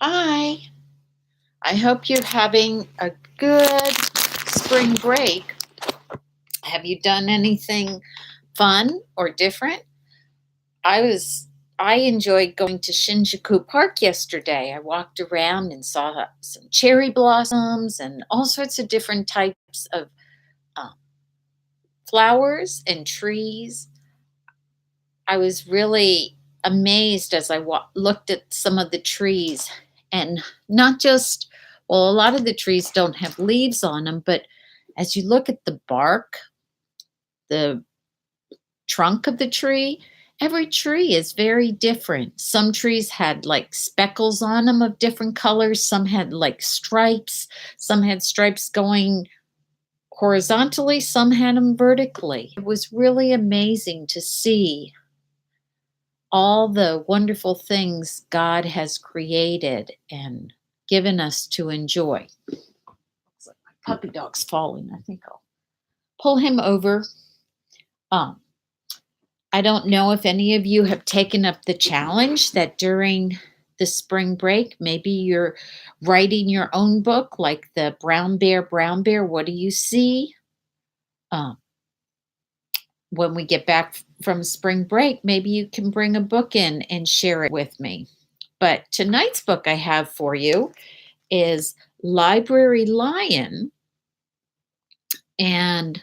Hi, I hope you're having a good spring break. Have you done anything fun or different? I was I enjoyed going to Shinjuku Park yesterday. I walked around and saw some cherry blossoms and all sorts of different types of uh, flowers and trees. I was really amazed as I looked at some of the trees, and not just, well, a lot of the trees don't have leaves on them, but as you look at the bark, the trunk of the tree, every tree is very different. Some trees had like speckles on them of different colors, some had like stripes, some had stripes going horizontally, some had them vertically. It was really amazing to see all the wonderful things God has created and given us to enjoy. Looks like my puppy dog's falling. I think I'll pull him over. Um, I don't know if any of you have taken up the challenge that during the spring break, maybe you're writing your own book, like the Brown Bear, What Do You See? Um, when we get back from spring break, maybe you can bring a book in and share it with me. But tonight's book I have for you is Library Lion. And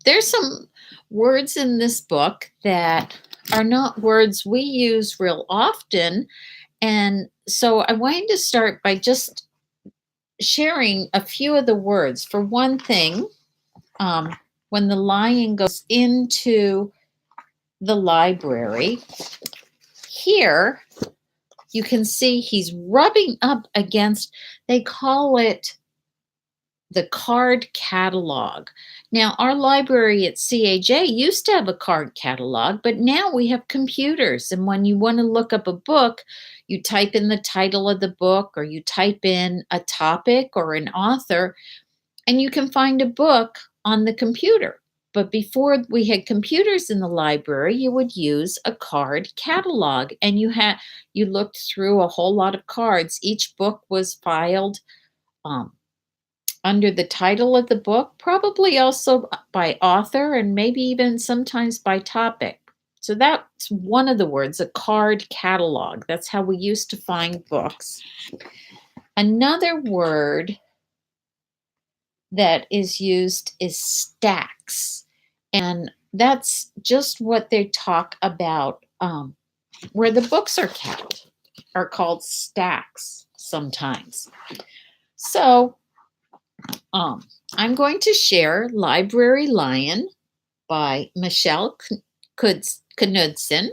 there's some words in this book that are not words we use real often. And so I wanted to start by just sharing a few of the words. For one thing, when the lion goes into the library, here you can see he's rubbing up against, they call it the card catalog. Now, our library at CAJ used to have a card catalog, but now we have computers. And when you want to look up a book, you type in the title of the book or you type in a topic or an author, and you can find a book on the computer. But before we had computers in the library, you would use a card catalog, and you looked through a whole lot of cards. Each book was filed um, under the title of the book, probably also by author and maybe even sometimes by topic. So that's one of the words, a card catalog. That's how we used to find books. Another word that is used is stacks. And that's just what they talk about where the books are kept, are called stacks sometimes. So I'm going to share Library Lion by Michelle Knudsen.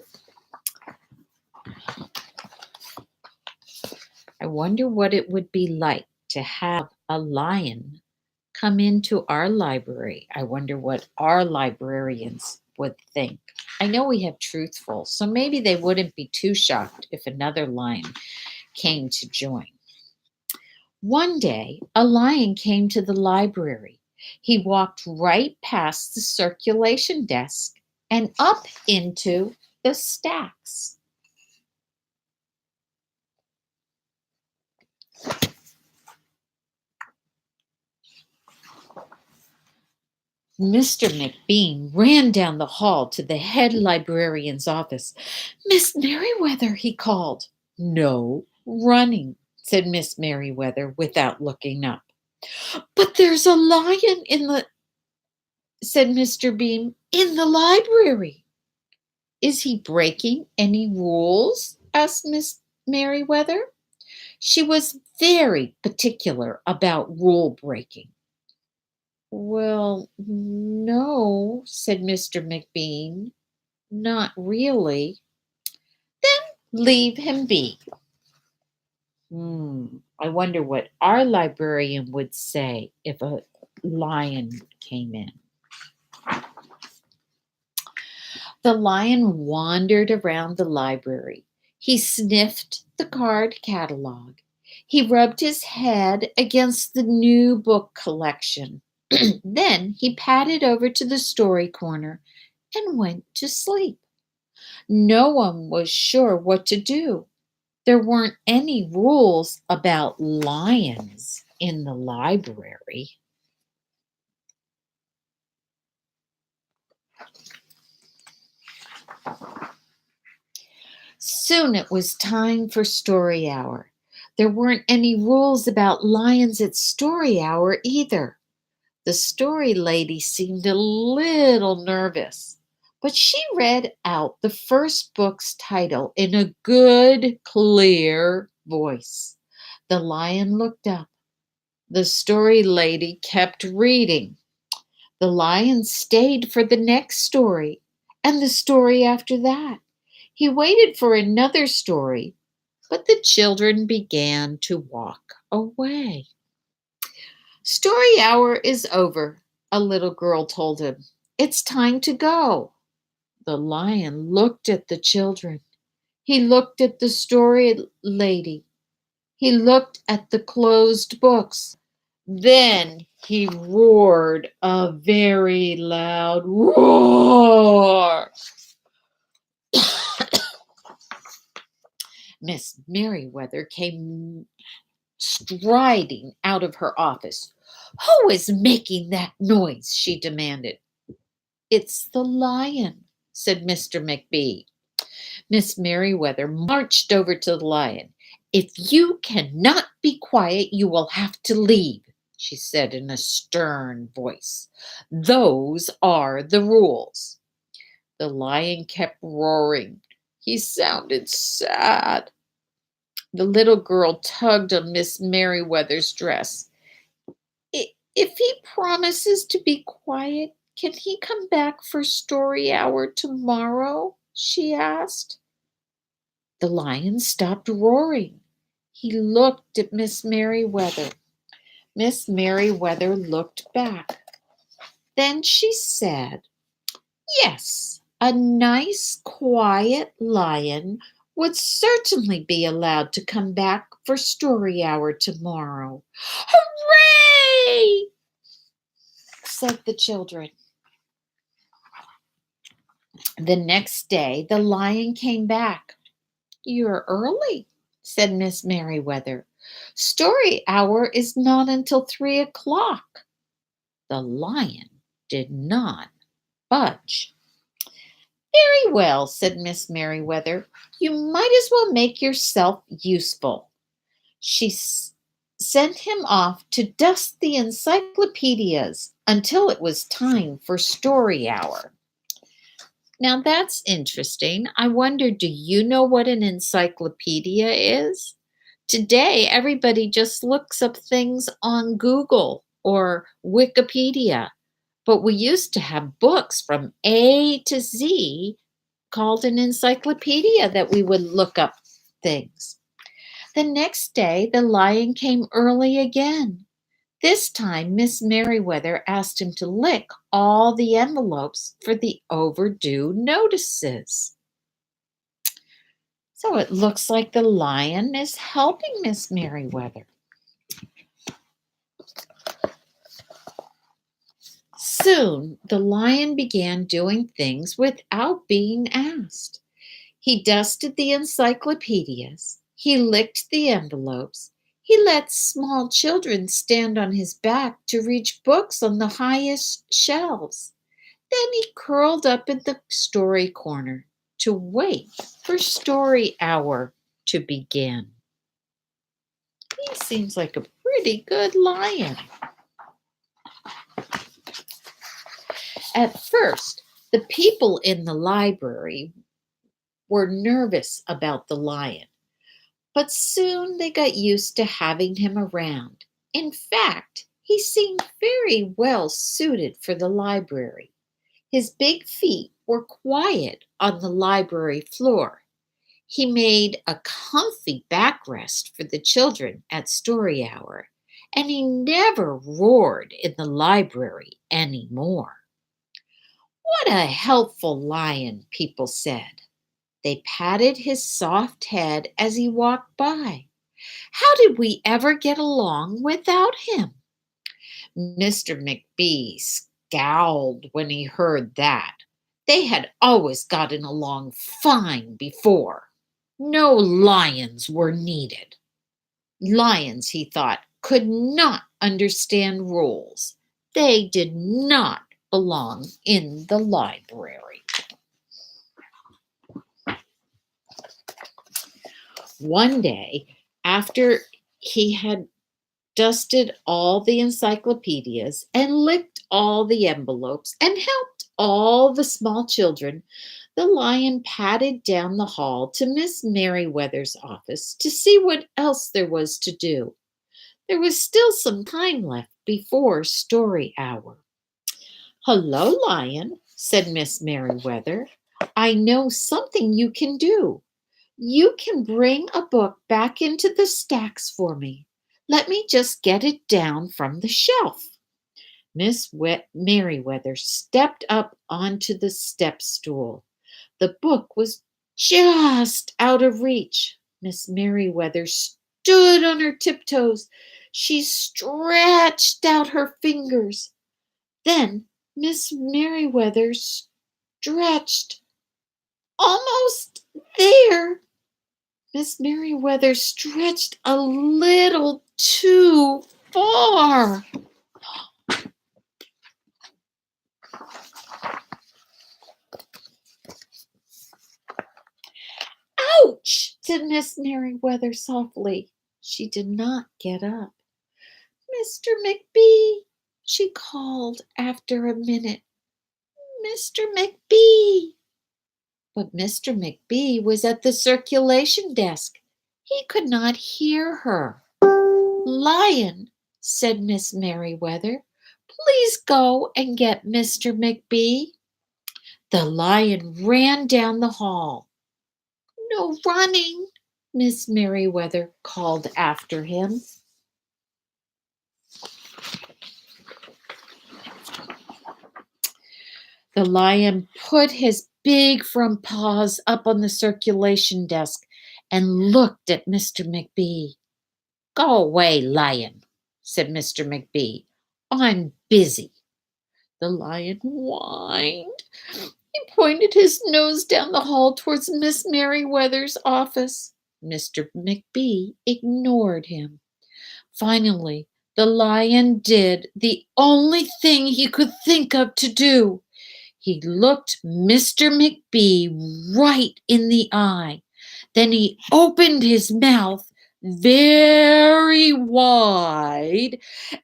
I wonder what it would be like to have a lion come into our library. I wonder what our librarians would think. I know we have truthful, so maybe they wouldn't be too shocked if another lion came to join. One day, a lion came to the library. He walked right past the circulation desk and up into the stacks. Mr. McBean ran down the hall to the head librarian's office. "Miss Merriweather," he called. "No running," said Miss Merriweather without looking up. "But there's a lion said Mr. Bean, "in the library." "Is he breaking any rules?" asked Miss Merriweather. She was very particular about rule breaking. "Well, no," said Mr. McBean, "not really." "Then leave him be." I wonder what our librarian would say if a lion came in. The lion wandered around the library. He sniffed the card catalog. He rubbed his head against the new book collection. Then he padded over to the story corner and went to sleep. No one was sure what to do. There weren't any rules about lions in the library. Soon it was time for story hour. There weren't any rules about lions at story hour either. The story lady seemed a little nervous, but she read out the first book's title in a good, clear voice. The lion looked up. The story lady kept reading. The lion stayed for the next story and the story after that. He waited for another story, but the children began to walk away. Story hour is over, a little girl told him. It's time to go. The lion looked at the children. He looked at the story lady. He looked at the closed books. Then he roared a very loud roar. Miss Merriweather came striding out of her office. Who is making that noise? She demanded. It's the lion, said Mr. McBee. Miss Merriweather marched over to the lion. If you cannot be quiet, you will have to leave, she said in a stern voice. Those are the rules. The lion kept roaring. He sounded sad. The little girl tugged on Miss Merriweather's dress. If he promises to be quiet, can he come back for story hour tomorrow? She asked. The lion stopped roaring. He looked at Miss Merriweather. Miss Merriweather looked back. Then she said, yes, a nice, quiet lion would certainly be allowed to come back for story hour tomorrow. Hooray! Said the children. The next day, the lion came back. You're early, said Miss Merriweather. Story hour is not until 3 o'clock. The lion did not budge. Very well, said Miss Merriweather. You might as well make yourself useful. She sent him off to dust the encyclopedias until it was time for story hour. Now that's interesting. I wonder, do you know what an encyclopedia is? Today, everybody just looks up things on Google or Wikipedia, but we used to have books from A to Z called an encyclopedia that we would look up things. The next day, the lion came early again. This time, Miss Merriweather asked him to lick all the envelopes for the overdue notices. So it looks like the lion is helping Miss Merriweather. Soon, the lion began doing things without being asked. He dusted the encyclopedias. He licked the envelopes. He let small children stand on his back to reach books on the highest shelves. Then he curled up in the story corner to wait for story hour to begin. He seems like a pretty good lion. At first, the people in the library were nervous about the lion, but soon they got used to having him around. In fact, he seemed very well suited for the library. His big feet were quiet on the library floor. He made a comfy backrest for the children at story hour, and he never roared in the library anymore. What a helpful lion, people said. They patted his soft head as he walked by. How did we ever get along without him? Mr. McBee scowled when he heard that. They had always gotten along fine before. No lions were needed. Lions, he thought, could not understand rules. They did not belong in the library. One day, after he had dusted all the encyclopedias and licked all the envelopes and helped all the small children, the lion padded down the hall to Miss Merriweather's office to see what else there was to do. There was still some time left before story hour. "Hello, Lion," said Miss Merriweather. "I know something you can do. You can bring a book back into the stacks for me. Let me just get it down from the shelf." Miss Merriweather stepped up onto the step stool. The book was just out of reach. Miss Merriweather stood on her tiptoes. She stretched out her fingers. Then Miss Merriweather stretched almost there. Miss Merriweather stretched a little too far. "Ouch!" said Miss Merriweather softly. She did not get up. "Mr. McBee," she called after a minute. "Mr. McBee." But Mr. McBee was at the circulation desk. He could not hear her. "Lion," said Miss Merriweather, "please go and get Mr. McBee." The lion ran down the hall. "No running," Miss Merriweather called after him. The lion put his big front paws up on the circulation desk and looked at Mr. McBee. "Go away, Lion," said Mr. McBee. "I'm busy." The lion whined. He pointed his nose down the hall towards Miss Merriweather's office. Mr. McBee ignored him. Finally, the lion did the only thing he could think of to do. He looked Mr. McBee right in the eye. Then he opened his mouth very wide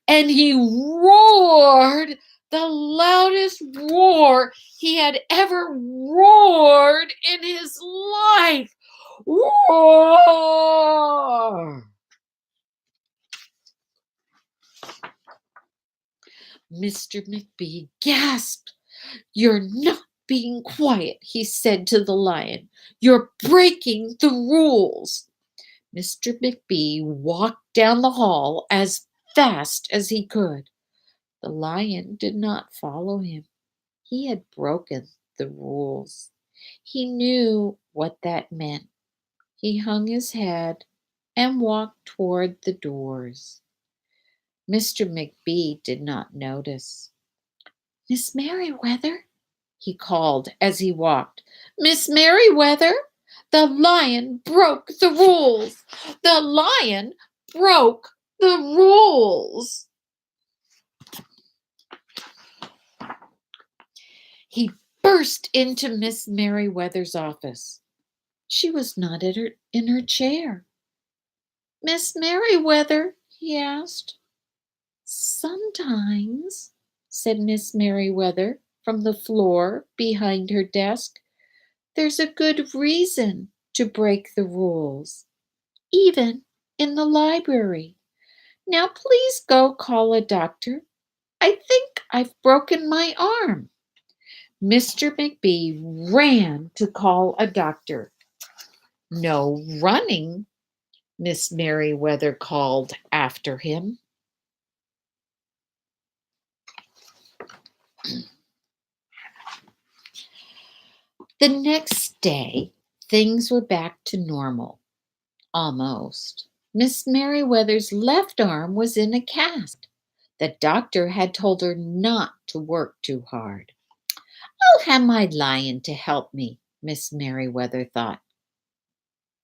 and he roared the loudest roar he had ever roared in his life. Roar! Mr. McBee gasped. "You're not being quiet," he said to the lion. "You're breaking the rules." Mr. McBee walked down the hall as fast as he could. The lion did not follow him. He had broken the rules. He knew what that meant. He hung his head and walked toward the doors. Mr. McBee did not notice. "Miss Merriweather," he called as he walked. "Miss Merriweather, the lion broke the rules. The lion broke the rules." He burst into Miss Merriweather's office. She was not in her chair. "Miss Merriweather?" he asked. "Sometimes," said Miss Merriweather from the floor behind her desk, "there's a good reason to break the rules, even in the library. Now please go call a doctor. I think I've broken my arm." Mr. McBee ran to call a doctor. "No running," Miss Merriweather called after him. The next day, things were back to normal. Almost. Miss Merriweather's left arm was in a cast. The doctor had told her not to work too hard. I'll have my lion to help me, Miss Merriweather thought.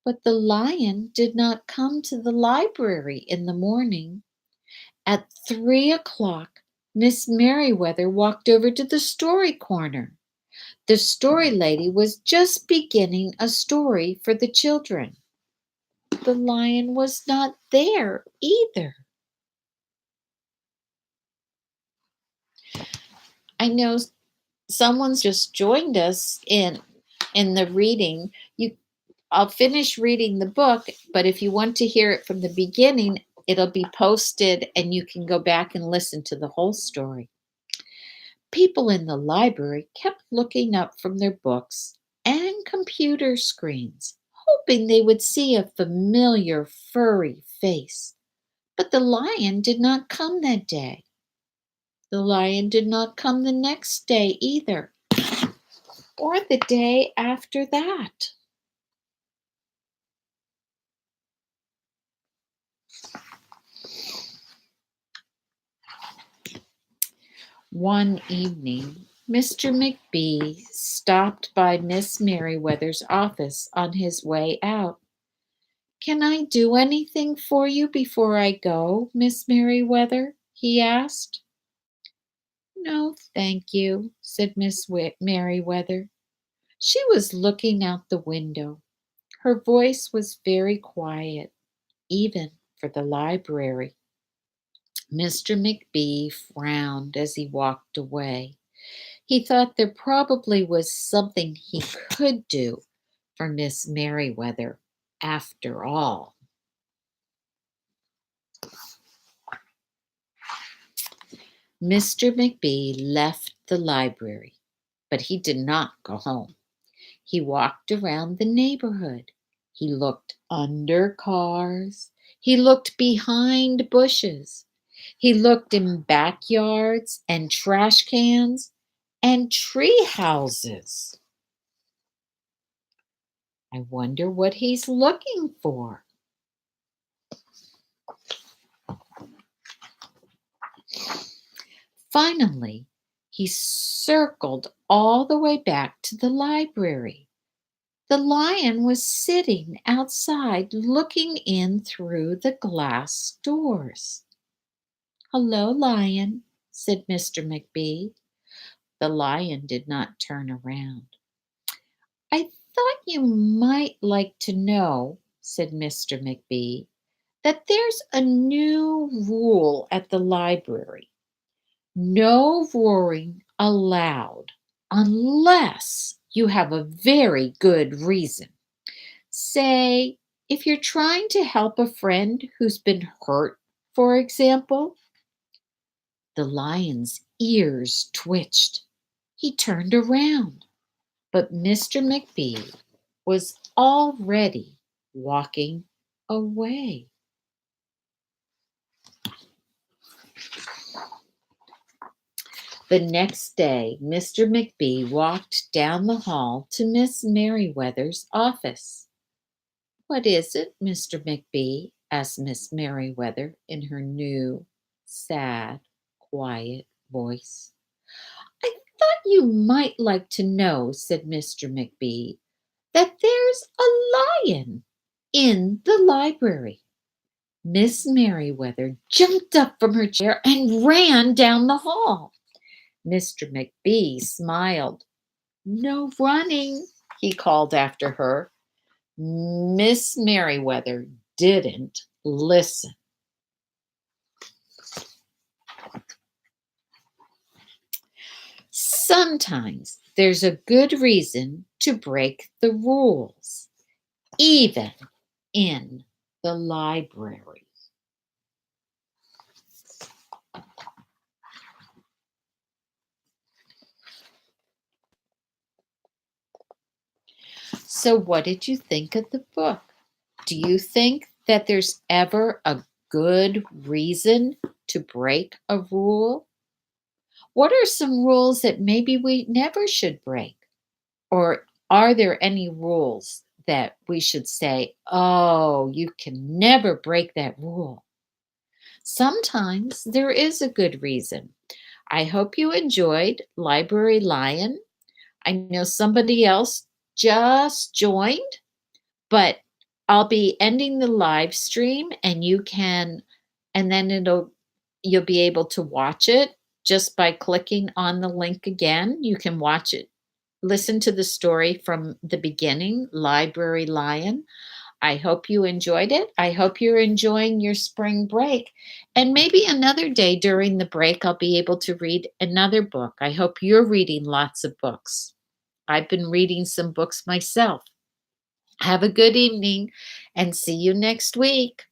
But the lion did not come to the library in the morning. At 3 o'clock, Miss Merriweather walked over to the story corner. The story lady was just beginning a story for the children. The lion was not there either. I know someone's just joined us in the reading. I'll finish reading the book, but if you want to hear it from the beginning, it'll be posted and you can go back and listen to the whole story. People in the library kept looking up from their books and computer screens, hoping they would see a familiar furry face. But the lion did not come that day. The lion did not come the next day either, or the day after that. One evening, Mr. McBee stopped by Miss Merriweather's office on his way out. "Can I do anything for you before I go, Miss Merriweather?" he asked. "No, thank you," said Miss Merriweather. She was looking out the window. Her voice was very quiet, even for the library. Mr. McBee frowned as he walked away. He thought there probably was something he could do for Miss Merriweather after all. Mr. McBee left the library, but he did not go home. He walked around the neighborhood. He looked under cars. He looked behind bushes. He looked in backyards and trash cans and tree houses. I wonder what he's looking for. Finally, he circled all the way back to the library. The lion was sitting outside looking in through the glass doors. "Hello, lion," said Mr. McBee. The lion did not turn around. "I thought you might like to know," said Mr. McBee, "that there's a new rule at the library. No roaring aloud unless you have a very good reason. Say, if you're trying to help a friend who's been hurt, for example." The lion's ears twitched. He turned around, but Mr. McBee was already walking away. The next day, Mr. McBee walked down the hall to Miss Merriweather's office. "What is it, Mr. McBee?" asked Miss Merriweather in her new, sad, quiet voice. "I thought you might like to know," said Mr. McBee, "that there's a lion in the library." Miss Merriweather jumped up from her chair and ran down the hall. Mr. McBee smiled. "No running," he called after her. Miss Merriweather didn't listen. Sometimes there's a good reason to break the rules, even in the library. So, what did you think of the book? Do you think that there's ever a good reason to break a rule? What are some rules that maybe we never should break? Or are there any rules that we should say, "Oh, you can never break that rule"? Sometimes there is a good reason. I hope you enjoyed Library Lion. I know somebody else just joined, but I'll be ending the live stream and and then you'll be able to watch it just by clicking on the link again. You can watch it, listen to the story from the beginning, Library Lion. I hope you enjoyed it. I hope you're enjoying your spring break. And maybe another day during the break, I'll be able to read another book. I hope you're reading lots of books. I've been reading some books myself. Have a good evening and see you next week.